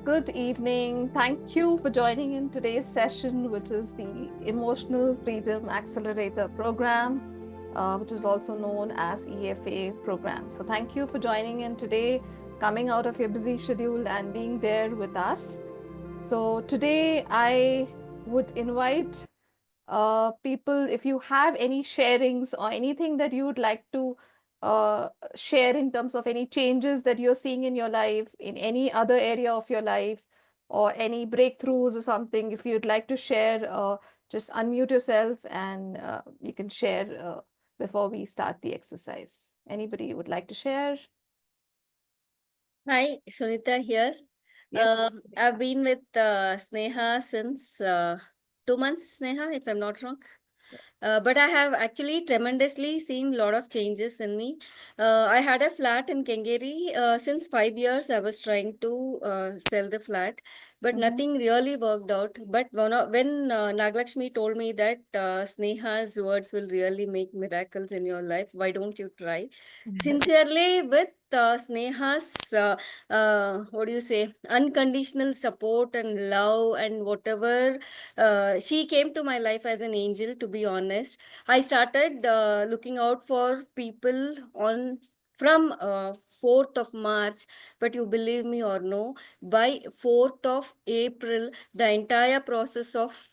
Good evening. Thank you for joining in today's session, which is the Emotional Freedom Accelerator program, which is also known as EFA program. So thank you for joining in today, coming out of your busy schedule and being there with us. So today I would invite people, if you have any sharings or anything that you would like to share in terms of any changes that you're seeing in your life, in any other area of your life, or any breakthroughs or something, if you'd like to share, just unmute yourself and you can share before we start the exercise. Anybody would like to share? Hi, Sunita here. Yes. I've been with Sneha since 2 months, Sneha, if I'm not wrong. But I have actually tremendously seen a lot of changes in me. I had a flat in Kengeri. Since 5 years, I was trying to sell the flat, but nothing really worked out. But when Naglakshmi told me that Sneha's words will really make miracles in your life, why don't you try? Sincerely, with Sneha's, what do you say, unconditional support and love and whatever, she came to my life as an angel, to be honest. I started looking out for people on from 4th of March, but you believe me or no, by 4th of April, the entire process of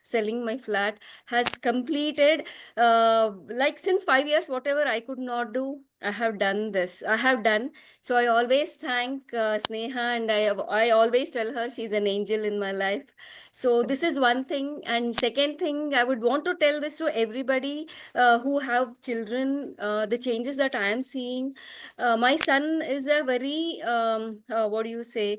selling my flat has completed. Like since 5 years, whatever I could not do, I have done this. I have done. So I always thank Sneha, and I always tell her she's an angel in my life. So this is one thing. And second thing, I would want to tell this to everybody who have children. The changes that I am seeing. My son is a very what do you say,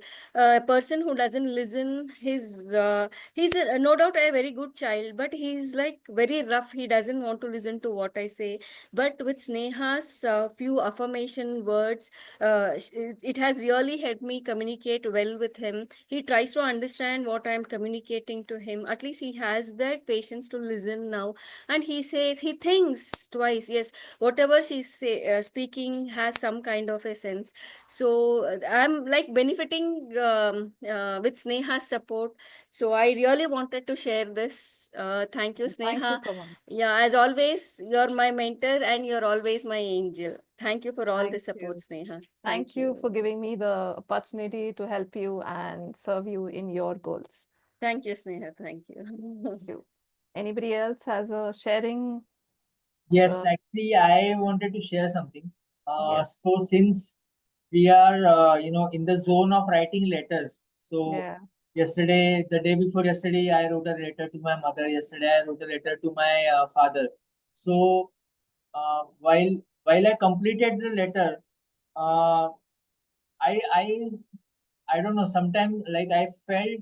person who doesn't listen. He's no doubt a very good child, but he's like very rough. He doesn't want to listen to what I say. But with Sneha's few affirmation words, it has really helped me communicate well with him. He tries to understand what I'm communicating to him. At least he has that patience to listen now. And he says, he thinks twice. Yes, whatever speaking has some kind of a sense. So I'm like benefiting with Sneha's support. So I really wanted to share this. Thank you, Thank you Sneha. so much. Yeah, as always, you're my mentor and you're always my angel. Thank you for all the Thank support, you. Sneha. Thank Thank you for you. giving me the opportunity to help you and serve you in your goals. Thank you, Sneha. Thank you. Thank you. Anybody else has a sharing? Yes, Uh, actually, I wanted to share something. yes. So since we are, in the zone of writing letters, so Yeah. yesterday, the day before yesterday, I wrote a letter to my mother. Yesterday, I wrote a letter to my father. So while I completed the letter, uh, I I I don't know. Sometimes, like I felt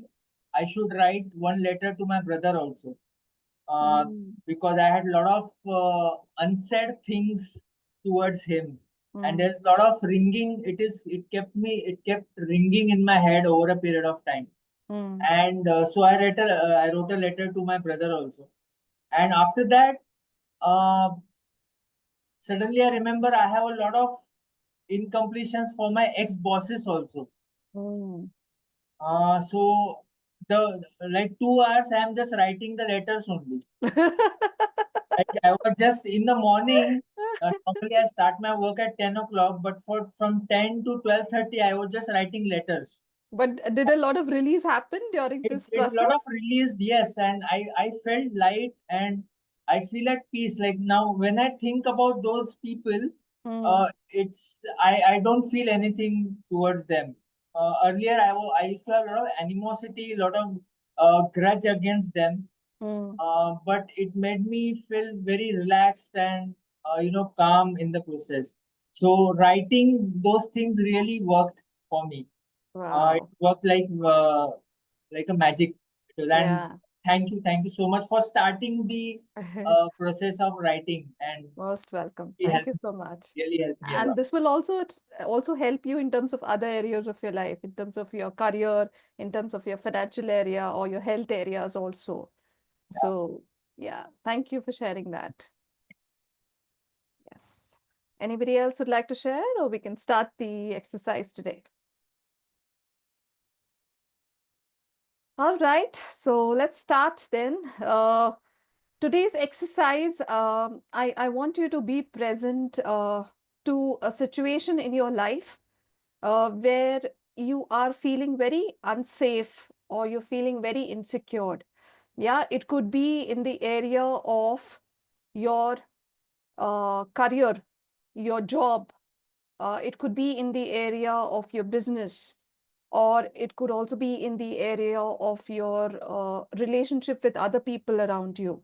I should write one letter to my brother also, uh, Mm, because I had a lot of unsaid things towards him, and mm, there's a lot of ringing. It kept ringing in my head over a period of time, mm. and so I wrote a letter to my brother also, and after that, uh, suddenly I remember I have a lot of incompletions for my ex bosses also. Mm. So the like 2 hours I'm just writing the letters only. Like I was just in the morning. Normally, I start my work at 10 o'clock, but for from 10 to 12:30, I was just writing letters. But did a lot of release happen during It this it lot of process? released, yes, and I felt light and I feel at peace. Like now, when I think about those people, Mm, I don't feel anything towards them. Earlier, I used to have a lot of animosity, a lot of grudge against them, mm. but it made me feel very relaxed and calm in the process. So writing those things really worked for me. It Wow. worked like a magic. And Yeah. thank you so much for starting the process of writing, and Most welcome. it Thank helped, you so much. really helped me a And lot. this will also help you in terms of other areas of your life, in terms of your career, in terms of your financial area or your health areas also. Yeah. So, yeah, thank you for sharing that. Yes. Anybody else would like to share, or we can start the exercise today? All right, so let's start then. Today's exercise, I want you to be present to a situation in your life where you are feeling very unsafe or you're feeling very insecure. Yeah, it could be in the area of your career, your job. It could be in the area of your business, or it could also be in the area of your relationship with other people around you.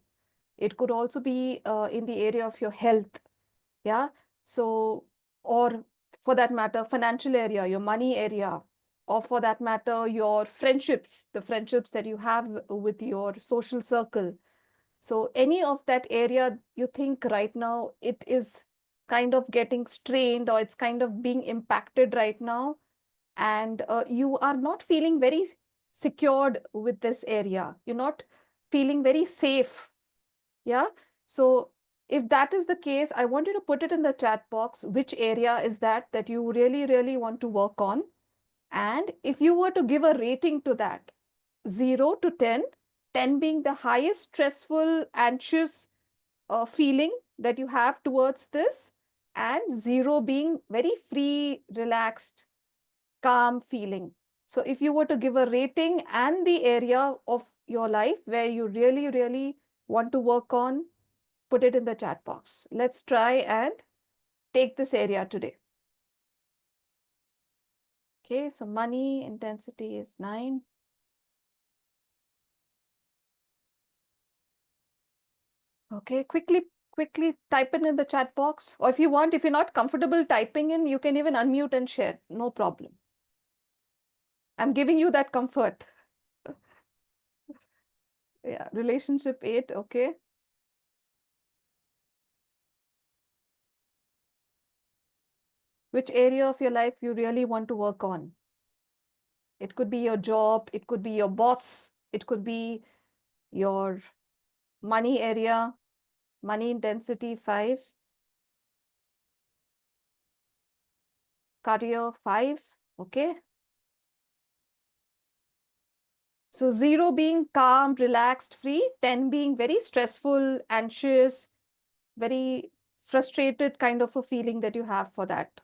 It could also be in the area of your health. Yeah. So, or for that matter, financial area, your money area, or for that matter, your friendships, the friendships that you have with your social circle. So any of that area you think right now it is kind of getting strained or it's kind of being impacted right now, and you are not feeling very secured with this area. You're not feeling very safe. Yeah. So if that is the case, I want you to put it in the chat box. Which area is that you really, really want to work on? And if you were to give a rating to that, 0 to 10, 10 being the highest stressful, anxious feeling that you have towards this, and 0 being very free, relaxed, calm feeling. So if you were to give a rating and the area of your life where you really, really want to work on, put it in the chat box. Let's try and take this area today. Okay, so money intensity is 9. Okay, quickly type in the chat box. Or if you want, if you're not comfortable typing in, you can even unmute and share. No problem. I'm giving you that comfort. Yeah, relationship 8, okay. Which area of your life you really want to work on? It could be your job, it could be your boss, it could be your money area, money intensity 5, career 5, okay. So 0 being calm, relaxed, free, 10 being very stressful, anxious, very frustrated kind of a feeling that you have for that.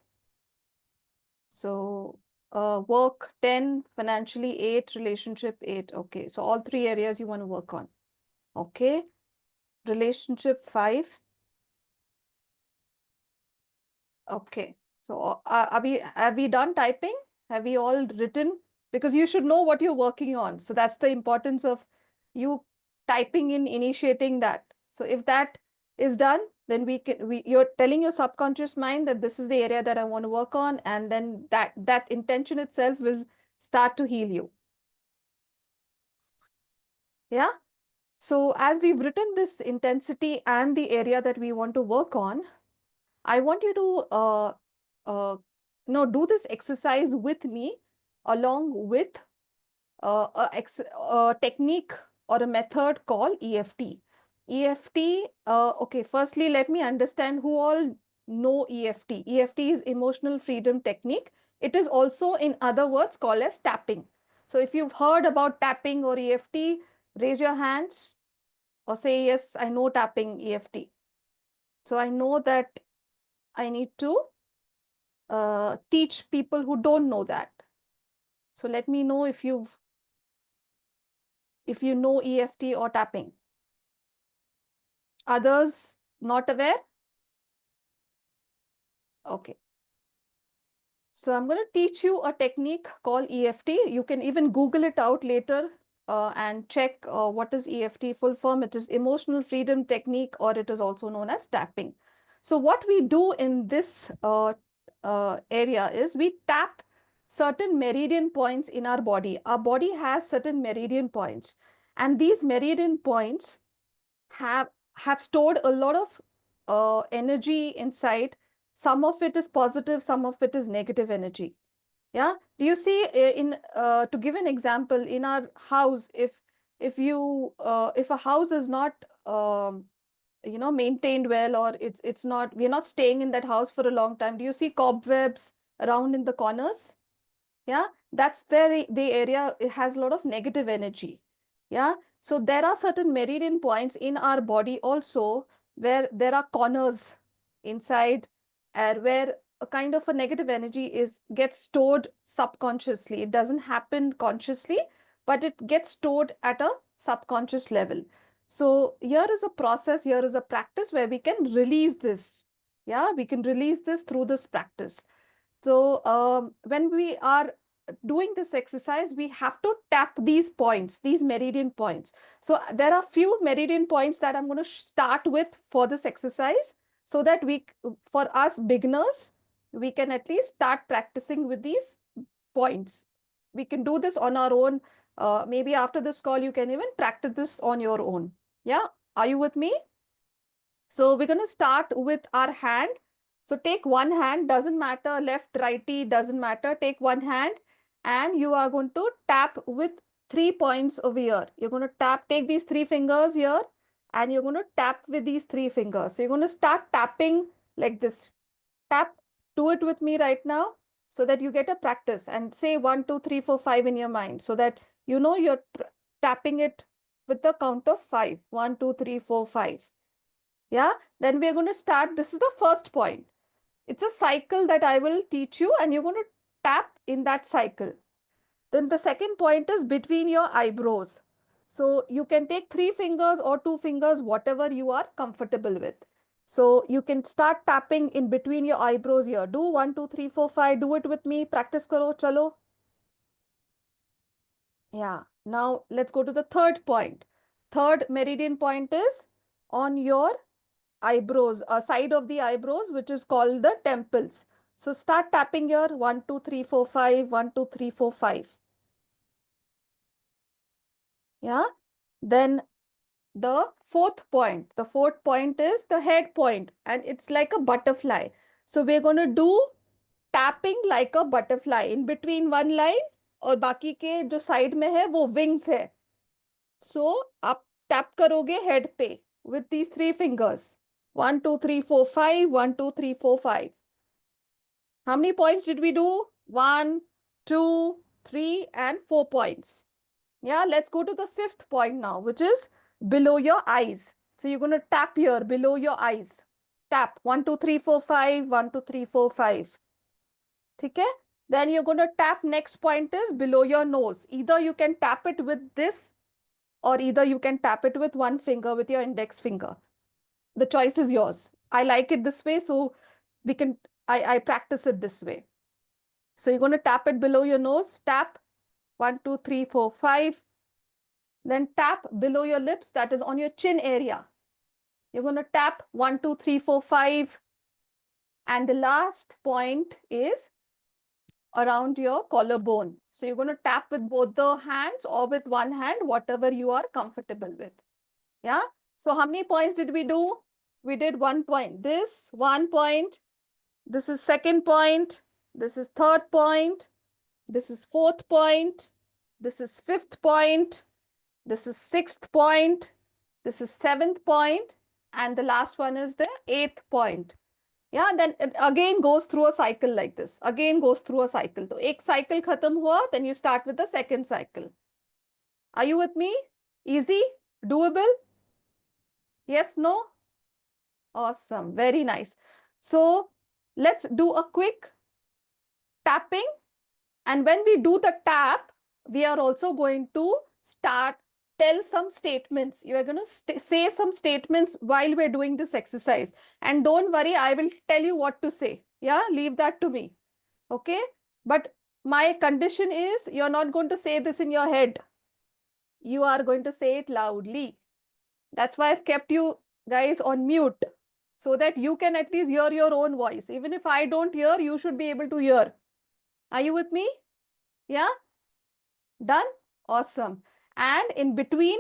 So work 10, financially 8, relationship 8. Okay, so all 3 areas you want to work on. Okay, relationship 5. Okay, so have we done typing? Have we all written? Because you should know what you're working on. So that's the importance of you typing in, initiating that. So if that is done, then you're telling your subconscious mind that this is the area that I want to work on, and then that intention itself will start to heal you. Yeah. So as we've written this intensity and the area that we want to work on, I want you to do this exercise with me along with a technique or a method called EFT. EFT, okay, firstly, let me understand who all know EFT. EFT is Emotional Freedom Technique. It is also, in other words, called as tapping. So if you've heard about tapping or EFT, raise your hands or say, yes, I know tapping EFT. So I know that I need to teach people who don't know that. So let me know if you know EFT or tapping. Others not aware? Okay. So I'm going to teach you a technique called EFT. You can even Google it out later and check what is EFT full form. It is Emotional Freedom Technique, or it is also known as tapping. So what we do in this area is we tap certain meridian points in our body. Our body has certain meridian points, and these meridian points have stored a lot of energy inside. Some of it is positive, some of it is negative energy. Yeah. Do you see to give an example, in our house, if a house is not maintained well, or it's not, we're not staying in that house for a long time, do you see cobwebs around in the corners? Yeah, that's where the area it has a lot of negative energy. Yeah, so there are certain meridian points in our body also where there are corners inside, and where a kind of a negative energy gets stored subconsciously. It doesn't happen consciously, but it gets stored at a subconscious level. So here is a process, here is a practice where we can release this. Yeah, we can release this through this practice. So when we are doing this exercise, we have to tap these points, these meridian points. So there are few meridian points that I'm going to start with for this exercise, so that for us beginners, we can at least start practicing with these points. We can do this on our own. Maybe after this call, you can even practice this on your own. Yeah, are you with me? So we're going to start with our hand. So take one hand, doesn't matter, left, righty, doesn't matter. Take one hand and you are going to tap with 3 points over here. You're going to tap, take these 3 fingers here and you're going to tap with these 3 fingers. So you're going to start tapping like this. Tap, do it with me right now so that you get a practice, and say 1, 2, 3, 4, 5 in your mind so that you know you're tapping it with the count of 5. 1, 2, 3, 4, 5. Yeah, then we're going to start. This is the first point. It's a cycle that I will teach you and you're going to tap in that cycle. Then the second point is between your eyebrows. So you can take 3 fingers or 2 fingers, whatever you are comfortable with. So you can start tapping in between your eyebrows here. Do 1, 2, 3, 4, 5. Do it with me. Practice karo, chalo. Yeah. Now let's go to the third point. Third meridian point is on your eyebrows, side of the eyebrows, which is called the temples. So start tapping here. 1, 2, 3, 4, 5. 1, 2, 3, 4, 5. Yeah. Then the fourth point is the head point, and it's like a butterfly. So we're going to do tapping like a butterfly in between one line, और बाकी के जो side में है वो wings है. So आप tap करोगे head पे with these 3 fingers. 1, 2, 3, 4, 5. 1, 2, 3, 4, 5. How many points did we do? 1, 2, 3, and 4 points. Yeah, let's go to the fifth point now, which is below your eyes. So you're going to tap here below your eyes. Tap 1, 2, 3, 4, 5. 1, 2, 3, 4, 5. Okay? Then you're going to tap. Next point is below your nose. Either you can tap it with this, or either you can tap it with one finger, with your index finger. The choice is yours. I like it this way, so we can. I practice it this way. So you're going to tap it below your nose. Tap 1, 2, 3, 4, 5. Then tap below your lips, that is on your chin area. You're going to tap 1, 2, 3, 4, 5. And the last point is around your collarbone. So you're going to tap with both the hands or with one hand, whatever you are comfortable with. Yeah. So how many points did we do? We did 1 point. This 1 point. This is second point. This is third point. This is fourth point. This is fifth point. This is sixth point. This is seventh point. And the last one is the 8th point. Yeah, then it again goes through a cycle like this. Again goes through a cycle. So, एक cycle khatam hua, then you start with the second cycle. Are you with me? Easy? Doable? Yes, no? Awesome. Very nice. So, let's do a quick tapping. And when we do the tap, we are also going to tell some statements. You are going to say some statements while we're doing this exercise. And don't worry, I will tell you what to say. Yeah, leave that to me. Okay. But my condition is you're not going to say this in your head. You are going to say it loudly. That's why I've kept you guys on mute, so that you can at least hear your own voice. Even if I don't hear, you should be able to hear. Are you with me? Yeah? Done? Awesome. And in between,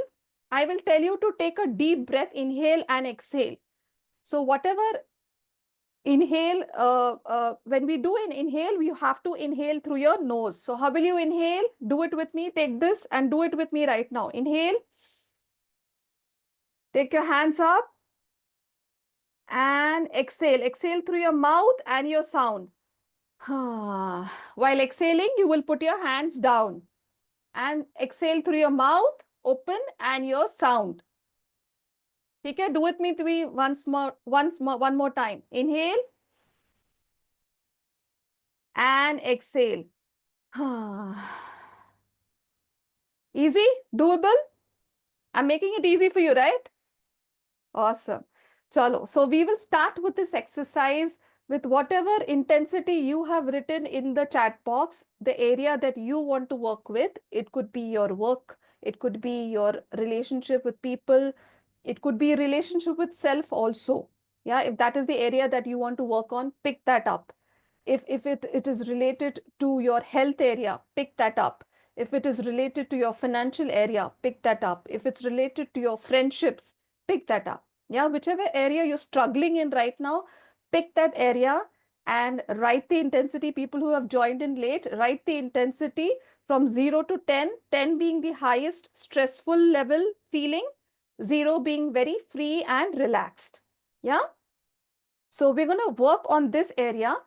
I will tell you to take a deep breath, inhale and exhale. So whatever inhale, when we do an inhale, we have to inhale through your nose. So how will you inhale? Do it with me. Take this and do it with me right now. Inhale. Take your hands up. And exhale. Exhale through your mouth and your sound. While exhaling, you will put your hands down and exhale through your mouth open and your sound. Okay, do with me one more time. Inhale and exhale. Easy, doable. I'm making it easy for you, right? Awesome. Chalo. So we will start with this exercise with whatever intensity you have written in the chat box, the area that you want to work with. It could be your work. It could be your relationship with people. It could be relationship with self also. Yeah, if that is the area that you want to work on, pick that up. If it is related to your health area, pick that up. If it is related to your financial area, pick that up. If it's related to your friendships, pick that up. Yeah, whichever area you're struggling in right now, pick that area and write the intensity. People who have joined in late, write the intensity from 0 to 10, 10 being the highest stressful level feeling, 0 being very free and relaxed. Yeah. So we're going to work on this area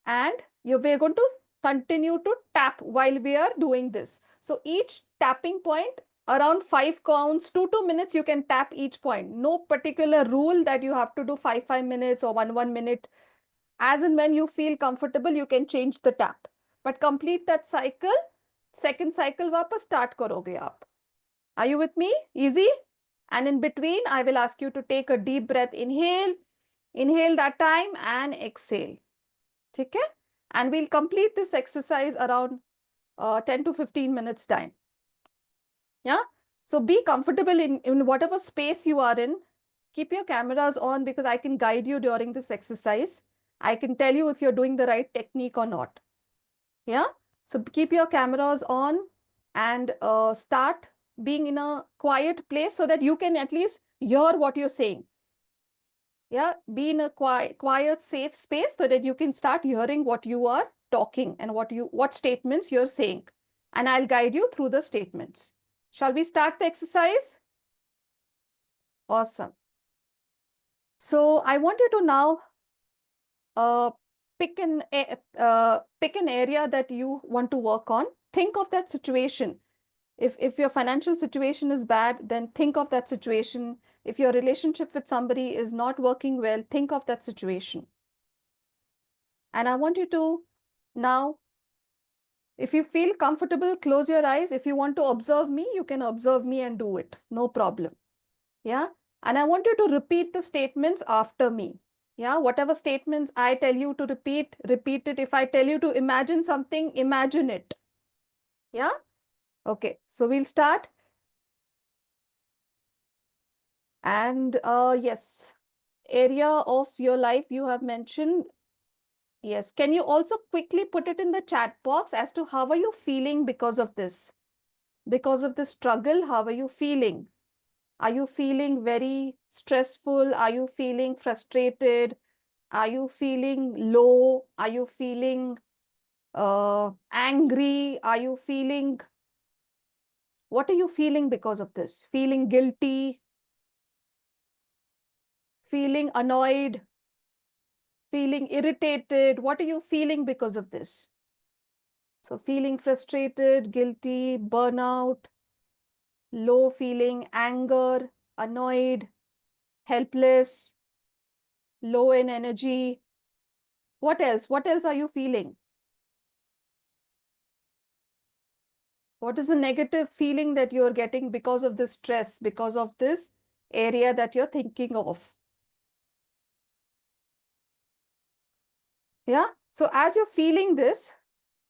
and we're going to continue to tap while we are doing this. So each tapping point around 5 counts, 2 minutes, you can tap each point. No particular rule that you have to do 5 minutes or 1 minute. As and when you feel comfortable, you can change the tap. But complete that cycle. Second cycle वापस start करोगे आप. Are you with me? Easy? And in between, I will ask you to take a deep breath. Inhale that time and exhale. Okay? And we'll complete this exercise around 10 to 15 minutes time. Yeah? So be comfortable in whatever space you are in. Keep your cameras on because I can guide you during this exercise. I can tell you if you're doing the right technique or not. Yeah? So keep your cameras on and start being in a quiet place so that you can at least hear what you're saying. Yeah, be in a quiet, safe space so that you can start hearing what you are talking and what statements you're saying. And I'll guide you through the statements. Shall we start the exercise? Awesome. So I want you to now pick an area that you want to work on. Think of that situation. If your financial situation is bad, then think of that situation. If your relationship with somebody is not working well, think of that situation. And I want you to now, if you feel comfortable, close your eyes. If you want to observe me, you can observe me and do it. No problem. Yeah. And I want you to repeat the statements after me. Yeah. Whatever statements I tell you to repeat, repeat it. If I tell you to imagine something, imagine it. Yeah. Okay. So we'll start. And yes, area of your life you have mentioned. Yes. Can you also quickly put it in the chat box as to how are you feeling because of this? Because of the struggle, how are you feeling? Are you feeling very stressful? Are you feeling frustrated? Are you feeling low? Are you feeling angry? Are you feeling, what are you feeling because of this? Feeling guilty? Feeling annoyed? Feeling irritated? What are you feeling because of this? So feeling frustrated, guilty, burnout, low feeling, anger, annoyed, helpless, low in energy. What else? What else are you feeling? What is the negative feeling that you're getting because of this stress, because of this area that you're thinking of? Yeah. So as you're feeling this,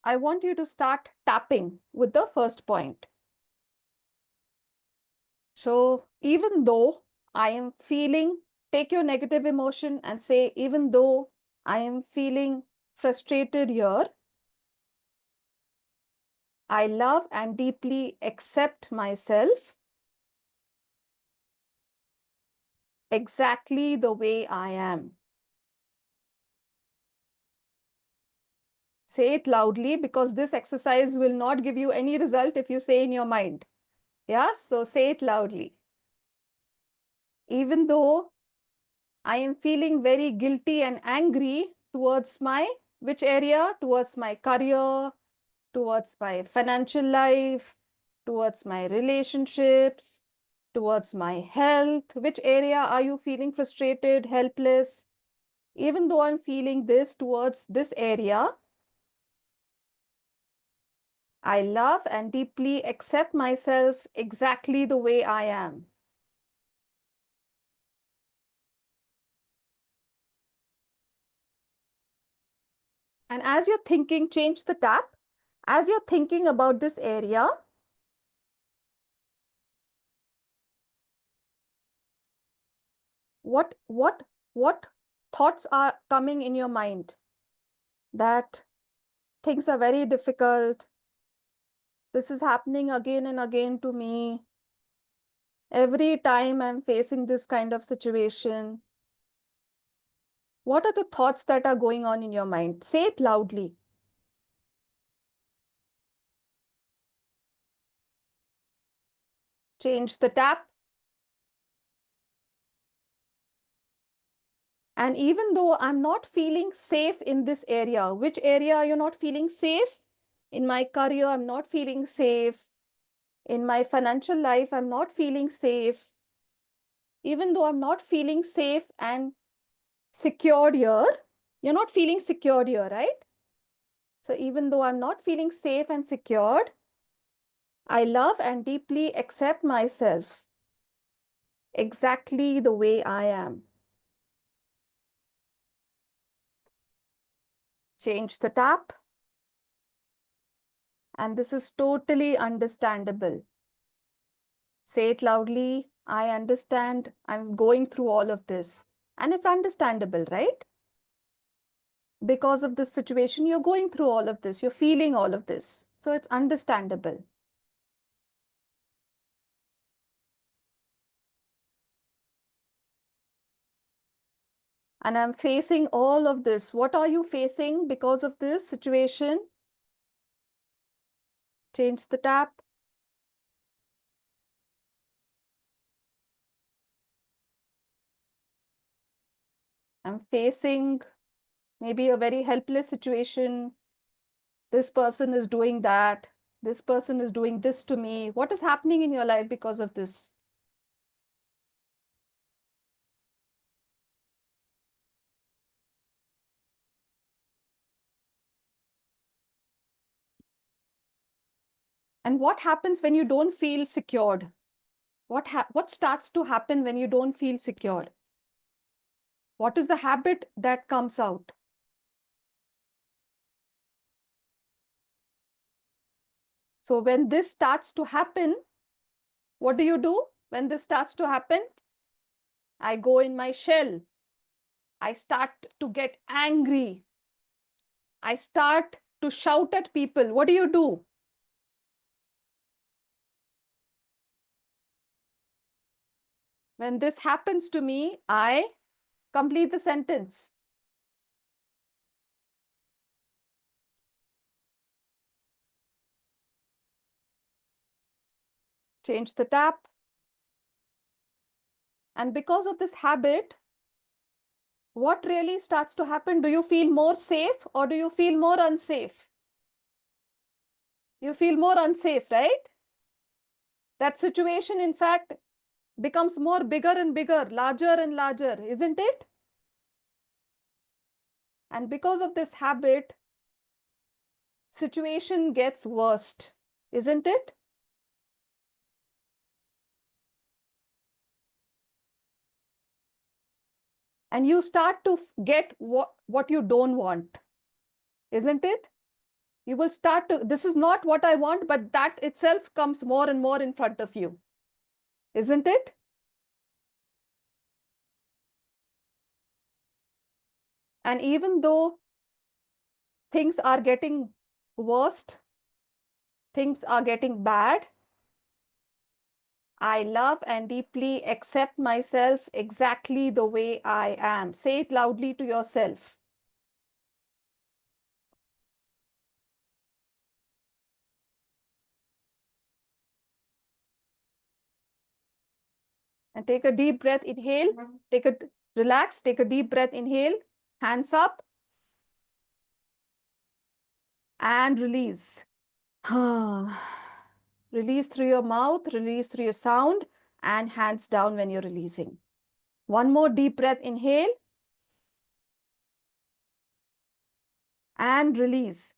I want you to start tapping with the first point. So even though I am feeling, take your negative emotion and say, even though I am feeling frustrated here, I love and deeply accept myself exactly the way I am. Say it loudly because this exercise will not give you any result if you say in your mind. Yeah, so say it loudly. Even though I am feeling very guilty and angry towards my Which area? Towards my career, towards my financial life, towards my relationships, towards my health. Which area are you feeling frustrated, helpless? Even though I'm feeling this towards this area, I love and deeply accept myself exactly the way I am. And as you're thinking, change the tap. As you're thinking about this area, what thoughts are coming in your mind? That things are very difficult. This is happening again and again to me. Every time I'm facing this kind of situation. What are the thoughts that are going on in your mind? Say it loudly. Change the tap. And even though I'm not feeling safe in this area, which area are you not feeling safe? In my career, I'm not feeling safe. In my financial life, I'm not feeling safe. Even though I'm not feeling safe and secured here, you're not feeling secured here, right? So even though I'm not feeling safe and secured, I love and deeply accept myself exactly the way I am. Change the tap. And this is totally understandable. Say it loudly. I understand. I'm going through all of this. And it's understandable, right? Because of this situation, you're going through all of this. You're feeling all of this. So it's understandable. And I'm facing all of this. What are you facing because of this situation? Change the tap. I'm facing maybe a very helpless situation. This person is doing that. This person is doing this to me. What is happening in your life because of this? And what happens when you don't feel secured? What starts to happen when you don't feel secured? What is the habit that comes out? So when this starts to happen, what do you do when this starts to happen? I go in my shell. I start to get angry. I start to shout at people. What do you do? When this happens to me, I complete the sentence. Change the tap. And because of this habit, what really starts to happen? Do you feel more safe or do you feel more unsafe? You feel more unsafe, right? That situation, in fact, becomes more bigger and bigger, larger and larger, isn't it? And because of this habit, situation gets worse, isn't it? And you start to get what you don't want, isn't it? You will start to, this is not what I want, but that itself comes more and more in front of you, isn't it? And even though things are getting worse, things are getting bad, I love and deeply accept myself exactly the way I am. Say it loudly to yourself. And take a deep breath, inhale, relax, take a deep breath, inhale, hands up. and release. Release through your mouth, release through your sound, and hands down when you're releasing. One more deep breath, inhale and release.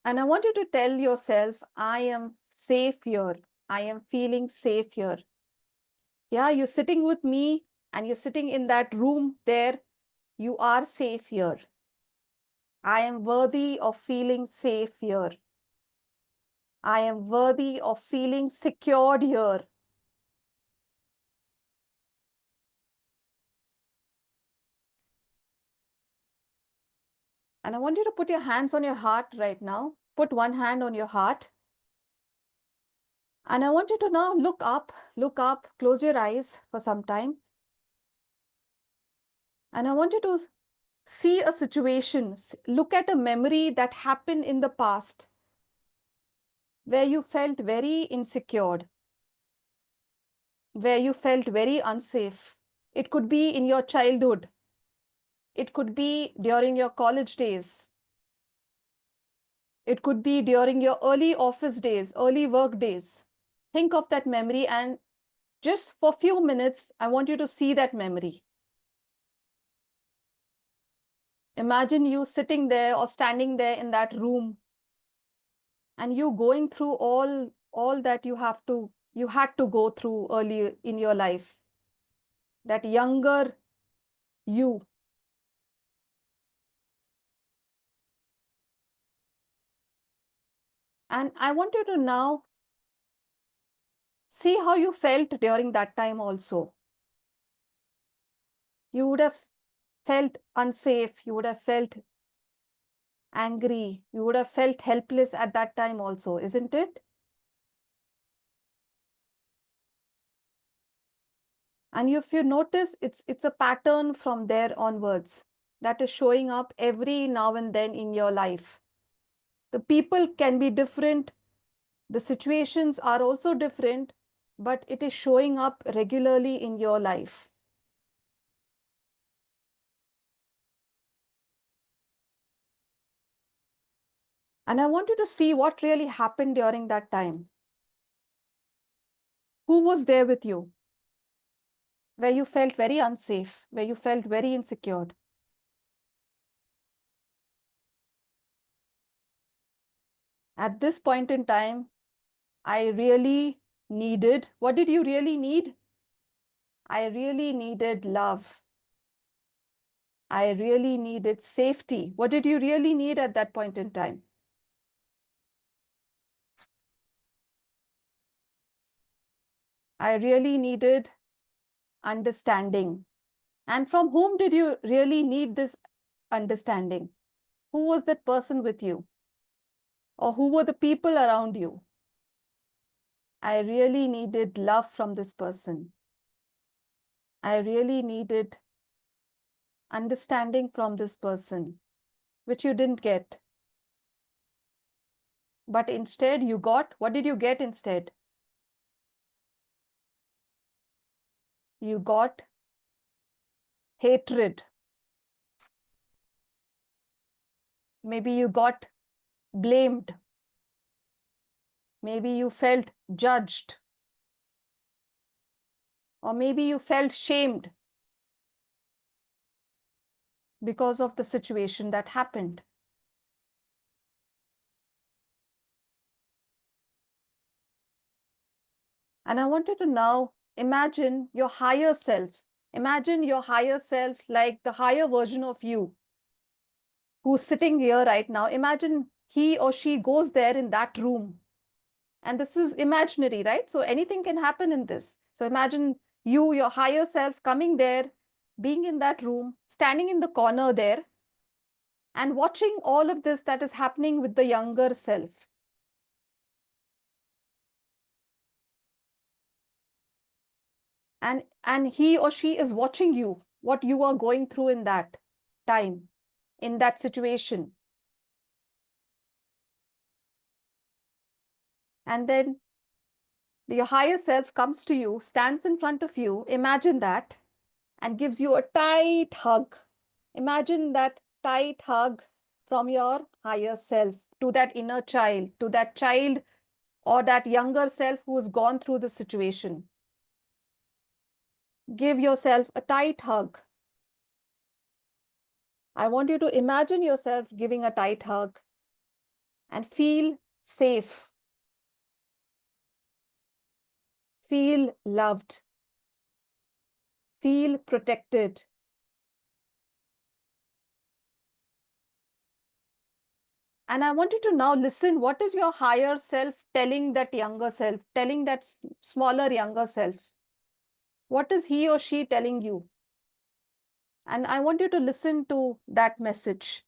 And I want you to tell yourself, I am safe here. I am feeling safe here. Yeah, you're sitting with me and you're sitting in that room there. You are safe here. I am worthy of feeling safe here. I am worthy of feeling secured here. And I want you to put your hands on your heart right now. Put one hand on your heart. And I want you to now look up, close your eyes for some time. And I want you to see a situation, look at a memory that happened in the past where you felt very insecure, where you felt very unsafe. It could be in your childhood. It could be during your college days. It could be during your early office days, early work days. Think of that memory, and just for a few minutes, I want you to see that memory. Imagine you sitting there or standing there in that room and you going through all that you had to go through early in your life. That younger you. And I want you to now see how you felt during that time also. You would have felt unsafe. You would have felt angry. You would have felt helpless at that time also, isn't it? And if you notice, it's a pattern from there onwards that is showing up every now and then in your life. The people can be different. The situations are also different, but it is showing up regularly in your life. And I want you to see what really happened during that time. Who was there with you? Where you felt very unsafe, where you felt very insecure. At this point in time, I really needed, what did you really need? I really needed love. I really needed safety. What did you really need at that point in time? I really needed understanding. And from whom did you really need this understanding? Who was that person with you? Or who were the people around you? I really needed love from this person. I really needed understanding from this person, which you didn't get. But instead you got, what did you get instead? You got hatred. Maybe you got blamed. Maybe you felt judged. Or maybe you felt shamed because of the situation that happened. And I want you to now imagine your higher self. Imagine your higher self like the higher version of you who's sitting here right now. Imagine he or she goes there in that room. And this is imaginary, right? So anything can happen in this. So imagine you, your higher self, coming there, being in that room, standing in the corner there, and watching all of this that is happening with the younger self. And he or she is watching you, what you are going through in that time, in that situation. And then your higher self comes to you, stands in front of you, imagine that, and gives you a tight hug. Imagine that tight hug from your higher self to that inner child, to that child or that younger self who has gone through the situation. Give yourself a tight hug. I want you to imagine yourself giving a tight hug and feel safe, feel loved, feel protected. And I want you to now listen, what is your higher self telling that younger self, telling that smaller younger self? What is he or she telling you? And I want you to listen to that message.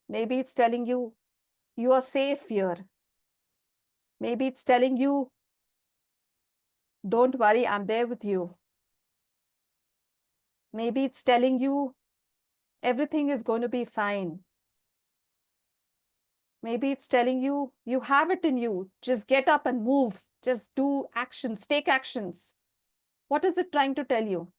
Maybe it's telling you, you are safe here. Maybe it's telling you, don't worry, I'm there with you. Maybe it's telling you, everything is going to be fine. Maybe it's telling you, you have it in you. Just get up and move. Just do actions, take actions. What is it trying to tell you?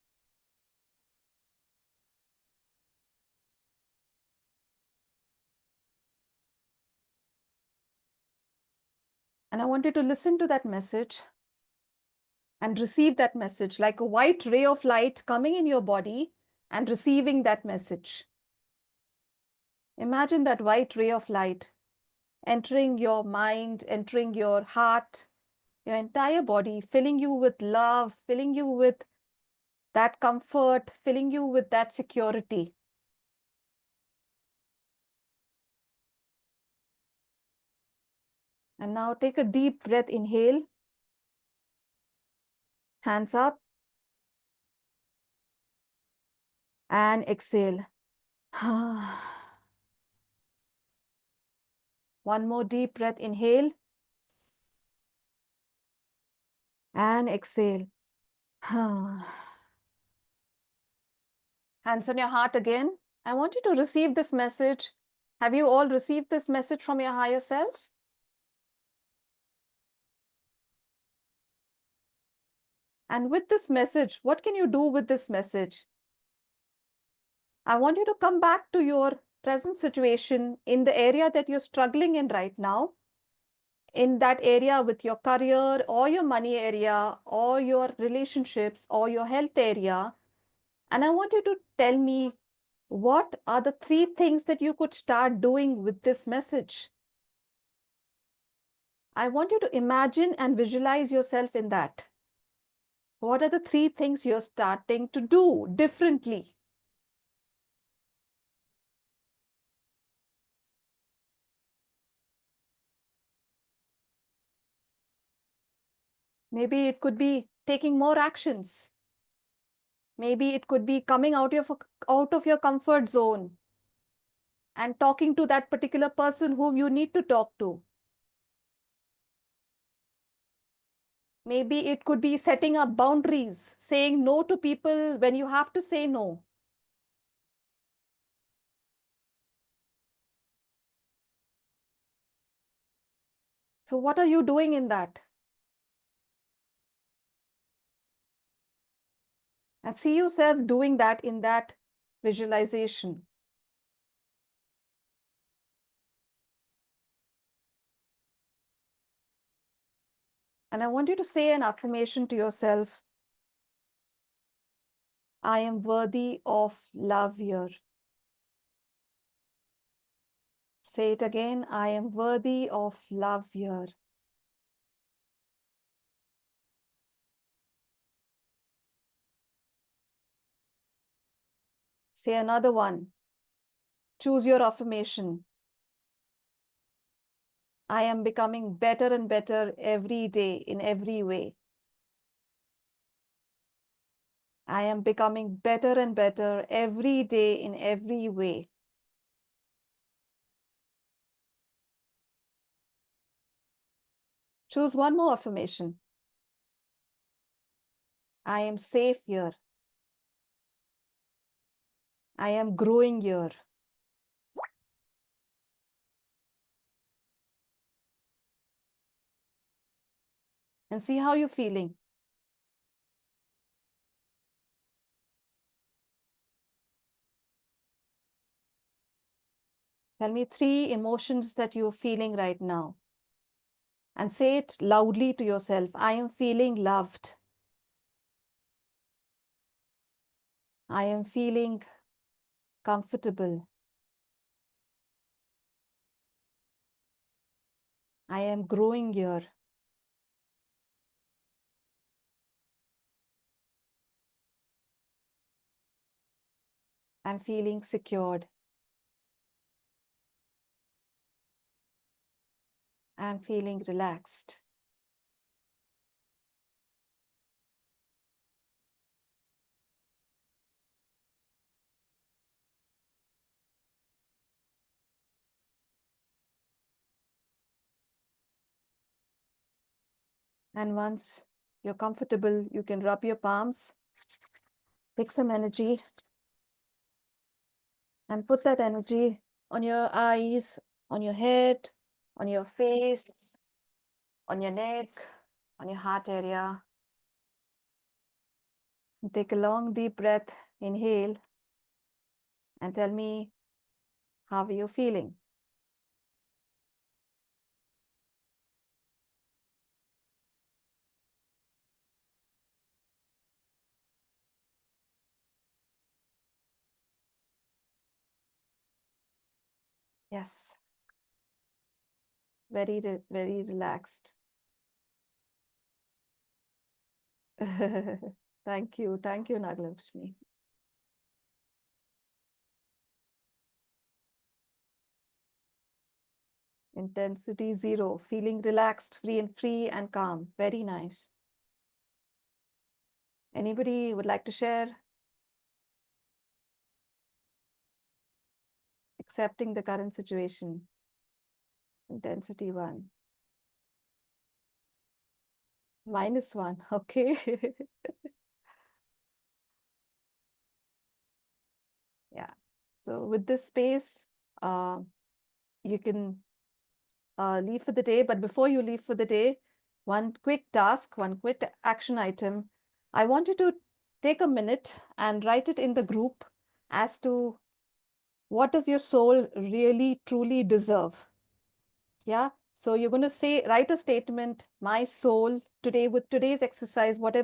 And I want you to listen to that message and receive that message like a white ray of light coming in your body and receiving that message. Imagine that white ray of light entering your mind, entering your heart, your entire body, filling you with love, filling you with that comfort, filling you with that security. And now take a deep breath, inhale, hands up, and exhale. One more deep breath, inhale, and exhale. Hands on your heart again. I want you to receive this message. Have you all received this message from your higher self? And with this message, what can you do with this message? I want you to come back to your present situation in the area that you're struggling in right now, in that area with your career or your money area or your relationships or your health area. And I want you to tell me, what are the 3 things that you could start doing with this message? I want you to imagine and visualize yourself in that. What are the 3 things you're starting to do differently? Maybe it could be taking more actions. Maybe it could be coming out of your comfort zone and talking to that particular person whom you need to talk to. Maybe it could be setting up boundaries, saying no to people when you have to say no. So what are you doing in that? And see yourself doing that in that visualization. And I want you to say an affirmation to yourself. I am worthy of love here. Say it again. I am worthy of love here. Say another one. Choose your affirmation. I am becoming better and better every day in every way. I am becoming better and better every day in every way. Choose one more affirmation. I am safe here. I am growing here. And see how you're feeling. Tell me 3 emotions that you're feeling right now. And say it loudly to yourself. I am feeling loved. I am feeling comfortable. I am growing here. I'm feeling secured. I'm feeling relaxed. And once you're comfortable, you can rub your palms, take some energy, and put that energy on your eyes, on your head, on your face, on your neck, on your heart area. And take a long, deep breath. Inhale. And tell me how you're feeling. Yes. Very relaxed. Thank you. Thank you, Nagalakshmi. Intensity 0. Feeling relaxed, free and calm. Very nice. Anybody would like to share? Accepting the current situation. Intensity 1. -1. Okay. Yeah. So with this space, you can leave for the day. But before you leave for the day, one quick task, one quick action item. I want you to take a minute and write it in the group as to what does your soul really, truly deserve? Yeah. So you're going to say, write a statement, my soul, today with today's exercise, whatever